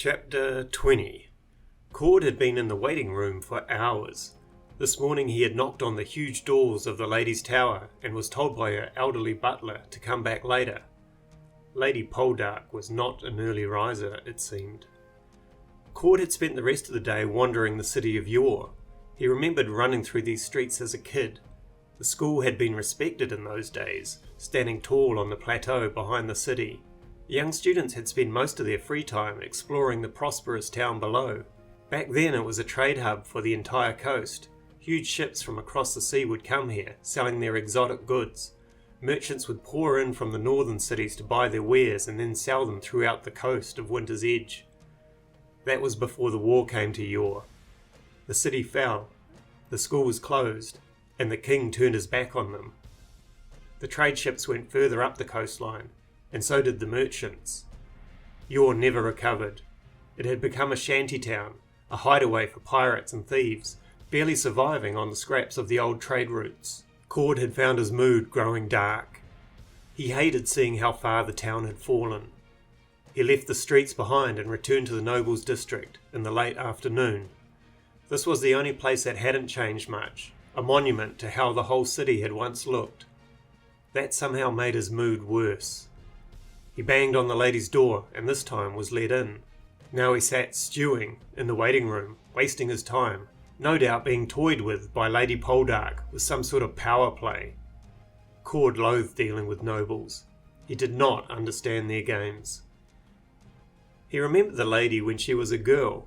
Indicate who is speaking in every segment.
Speaker 1: Chapter 20. Cord had been in the waiting room for hours. This morning he had knocked on the huge doors of the lady's tower and was told by her elderly butler to come back later. Lady Poldark was not an early riser, it seemed. Cord had spent the rest of the day wandering the city of yore. He remembered running through these streets as a kid. The school had been respected in those days, standing tall on the plateau behind the city. Young students had spent most of their free time exploring the prosperous town below. Back then it was a trade hub for the entire coast. Huge ships from across the sea would come here, selling their exotic goods. Merchants would pour in from the northern cities to buy their wares and then sell them throughout the coast of Winter's Edge. That was before the war came to yore. The city fell, the school was closed, and the king turned his back on them. The trade ships went further up the coastline, and so did the merchants. Yore never recovered. It had become a shanty town, a hideaway for pirates and thieves, barely surviving on the scraps of the old trade routes. Cord had found his mood growing dark. He hated seeing how far the town had fallen. He left the streets behind and returned to the nobles' district in the late afternoon. This was the only place that hadn't changed much, a monument to how the whole city had once looked. That somehow made his mood worse. He banged on the lady's door and this time was let in. Now he sat stewing in the waiting room, wasting his time, no doubt being toyed with by Lady Poldark with some sort of power play. Cord loathed dealing with nobles. He did not understand their games. He remembered the lady when she was a girl.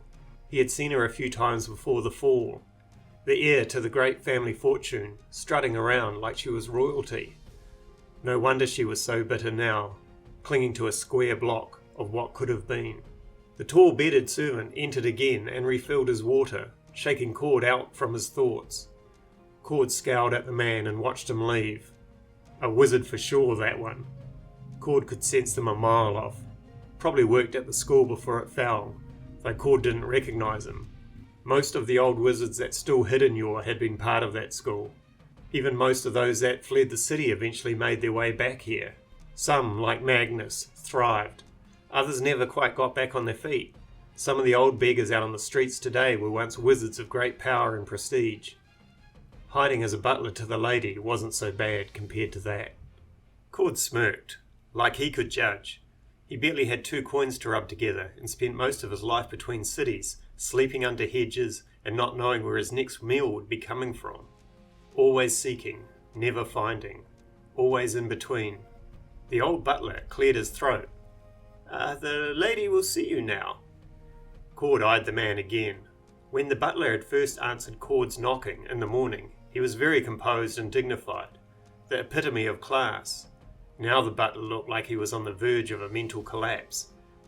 Speaker 1: He had seen her a few times before the fall. The heir to the great family fortune, strutting around like she was royalty. No wonder she was so bitter now, clinging to a square block of what could have been. The tall bearded servant entered again and refilled his water, shaking Cord out from his thoughts. Cord scowled at the man and watched him leave. A wizard for sure, that one. Cord could sense them a mile off. Probably worked at the school before it fell, though Cord didn't recognise him. Most of the old wizards that still hid in yore had been part of that school. Even most of those that fled the city eventually made their way back here. Some, like Magnus, thrived. Others never quite got back on their feet. Some of the old beggars out on the streets today were once wizards of great power and prestige. Hiding as a butler to the lady wasn't so bad compared to that. Cord smirked, like he could judge. He barely had 2 coins to rub together and spent most of his life between cities, sleeping under hedges and not knowing where his next meal would be coming from. Always seeking, never finding, always in between. The old butler cleared his throat. The lady will see you now." Cord eyed the man again. When the butler had first answered Cord's knocking in the morning, he was very composed and dignified, the epitome of class. Now the butler looked like he was on the verge of a mental collapse.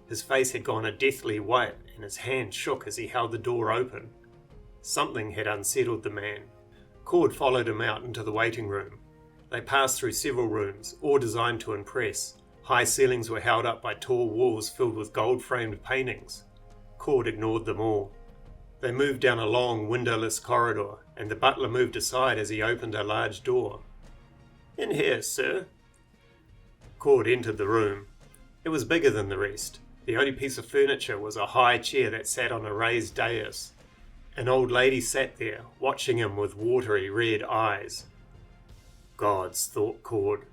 Speaker 1: His face had gone a deathly white and his hand shook as he held the door open. Something had unsettled the man. Cord followed him out into the waiting room. They passed through several rooms, all designed to impress. High ceilings were held up by tall walls filled with gold-framed paintings. Cord ignored them all. They moved down a long, windowless corridor, and the butler moved aside as he opened a large door. "In here, sir." Cord entered the room. It was bigger than the rest. The only piece of furniture was a high chair that sat on a raised dais. An old lady sat there, watching him with watery red eyes. Gods, thought Cord.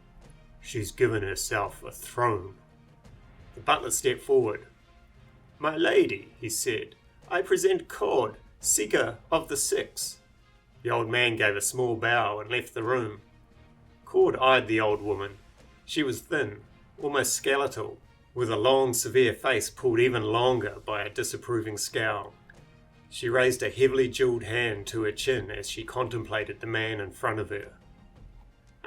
Speaker 1: She's given herself a throne. The butler stepped forward. "My lady," he said, "I present Cord, Seeker of the Six." The old man gave a small bow and left the room. Cord eyed the old woman. She was thin, almost skeletal, with a long, severe face pulled even longer by a disapproving scowl. She raised a heavily jewelled hand to her chin as she contemplated the man in front of her.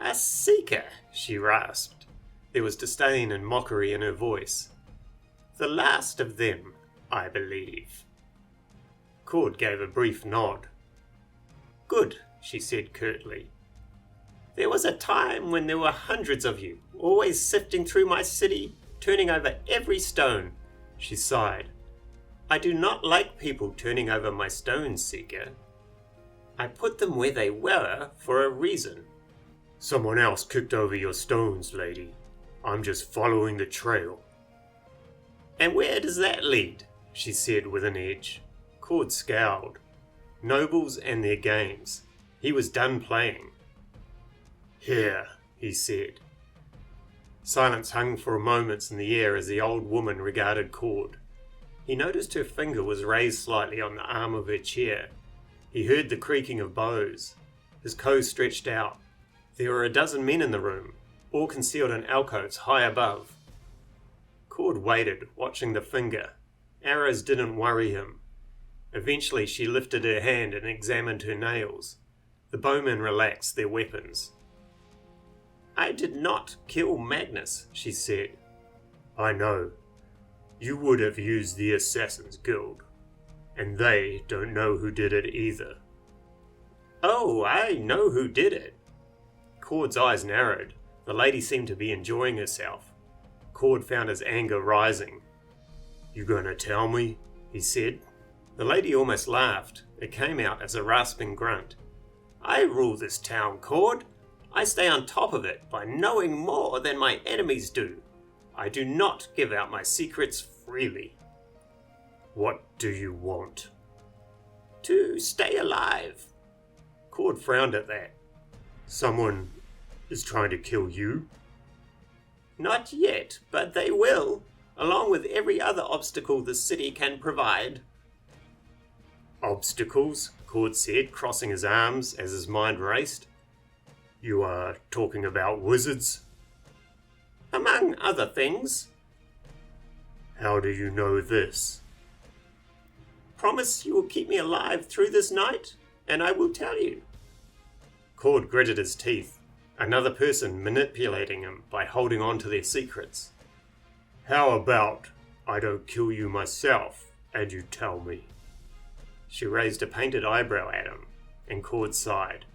Speaker 1: "A seeker," she rasped. There was disdain and mockery in her voice. "The last of them, I believe." Cord gave a brief nod. "Good," she said curtly. "There was a time when there were hundreds of you, always sifting through my city, turning over every stone." She sighed. "I do not like people turning over my stones, Seeker. I put them where they were for a reason." "Someone else kicked over your stones, lady. I'm just following the trail." "And where does that lead?" she said with an edge. Cord scowled. Nobles and their games. He was done playing. Here, he said. Silence hung for moments in the air as the old woman regarded Cord. He noticed her finger was raised slightly on the arm of her chair. He heard the creaking of bows. His coat stretched out. There were a dozen men in the room, all concealed in alcoves high above. Cord waited, watching the finger. Arrows didn't worry him. Eventually she lifted her hand and examined her nails. The bowmen relaxed their weapons. I did not kill Magnus, she said. I know. You would have used the Assassin's Guild. And they don't know who did it either. Oh, I know who did it. Cord's eyes narrowed. The lady seemed to be enjoying herself. Cord found his anger rising. You gonna tell me? He said. The lady almost laughed. It came out as a rasping grunt. I rule this town, Cord. I stay on top of it by knowing more than my enemies do. I do not give out my secrets freely. What do you want? To stay alive. Cord frowned at that. Someone is trying to kill you? Not yet, but they will, along with every other obstacle the city can provide. Obstacles? Cord said, crossing his arms as his mind raced. You are talking about wizards? Among other things. How do you know this? Promise you will keep me alive through this night, and I will tell you. Cord gritted his teeth. Another person manipulating him by holding on to their secrets. How about I don't kill you myself, and you tell me? She raised a painted eyebrow at him, and Cord sighed.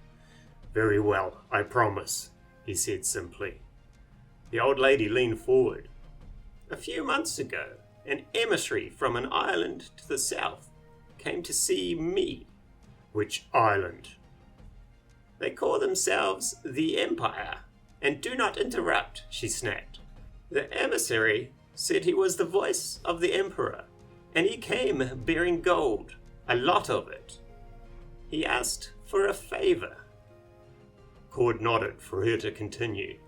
Speaker 1: Very well, I promise, he said simply. The old lady leaned forward. A few months ago, an emissary from an island to the south came to see me. Which island? They call themselves the Empire, and do not interrupt, she snapped. The emissary said he was the voice of the Emperor, and he came bearing gold, a lot of it. He asked for a favor. Cord nodded for her to continue.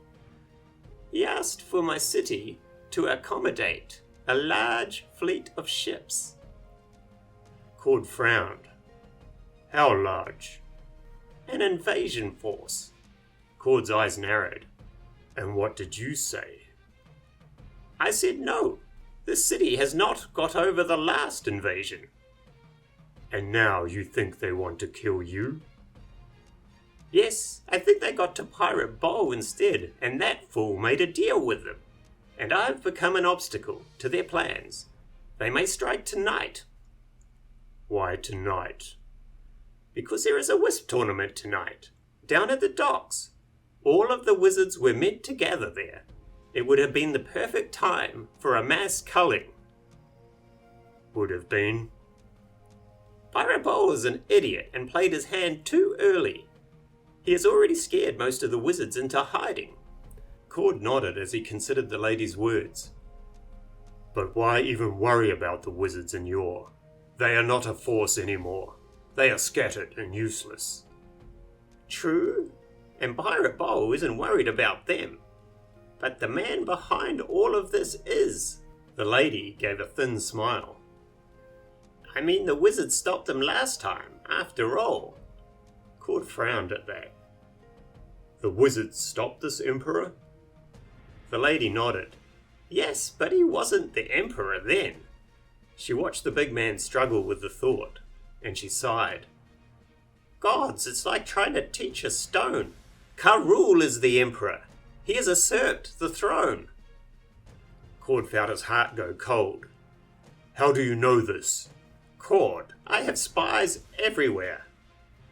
Speaker 1: He asked for my city to accommodate a large fleet of ships. Cord frowned. How large? An invasion force. Cord's eyes narrowed. And what did you say? I said no. This city has not got over the last invasion. And now you think they want to kill you? Yes, I think they got to Pirate Bowl instead, and that fool made a deal with them. And I've become an obstacle to their plans. They may strike tonight. Why tonight? Because there is a WHISP tournament tonight, down at the docks. All of the wizards were meant to gather there. It would have been the perfect time for a mass culling. Would have been. Pirate Bowl is an idiot and played his hand too early. He has already scared most of the wizards into hiding. Cord nodded as he considered the lady's words. But why even worry about the wizards in Yore? They are not a force anymore. They are scattered and useless. True, and Pirate Bowl isn't worried about them. But the man behind all of this is. The lady gave a thin smile. I mean, the wizards stopped them last time, after all. Cord frowned at that. The wizards stopped this emperor? The lady nodded. Yes, but he wasn't the emperor then. She watched the big man struggle with the thought, and she sighed. Gods, it's like trying to teach a stone. Karul is the emperor. He has usurped the throne. Cord felt his heart go cold. How do you know this? Cord, I have spies everywhere.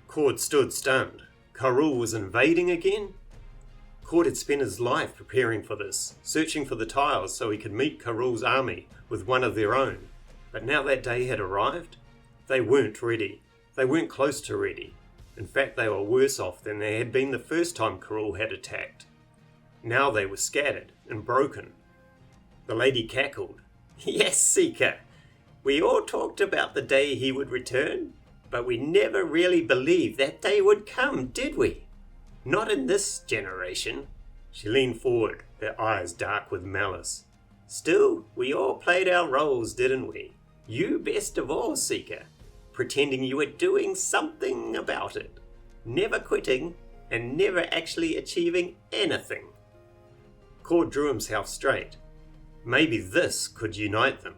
Speaker 1: Cord stood stunned. Karul was invading again? Cord had spent his life preparing for this, searching for the tiles so he could meet Karul's army with one of their own. But now that day had arrived. They weren't ready. They weren't close to ready. In fact, they were worse off than they had been the first time Karul had attacked. Now they were scattered and broken. The lady cackled. Yes, Seeker. We all talked about the day he would return, but we never really believed that day would come, did we? Not in this generation." She leaned forward, her eyes dark with malice. "Still, we all played our roles, didn't we? You best of all, Seeker, pretending you were doing something about it, never quitting, and never actually achieving anything." Cord drew himself straight. Maybe this could unite them.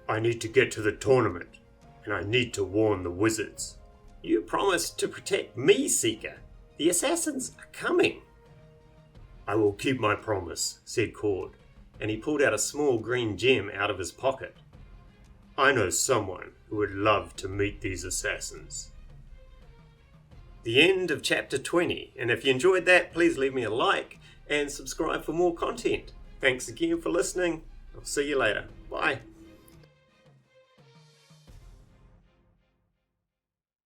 Speaker 1: "I need to get to the tournament, and I need to warn the wizards." "You promised to protect me, Seeker. The assassins are coming." "I will keep my promise," said Cord, and he pulled out a small green gem out of his pocket. "I know someone who would love to meet these assassins." The end of chapter 20, and if you enjoyed that, please leave me a like and subscribe for more content. Thanks again for listening. I'll see you later. Bye.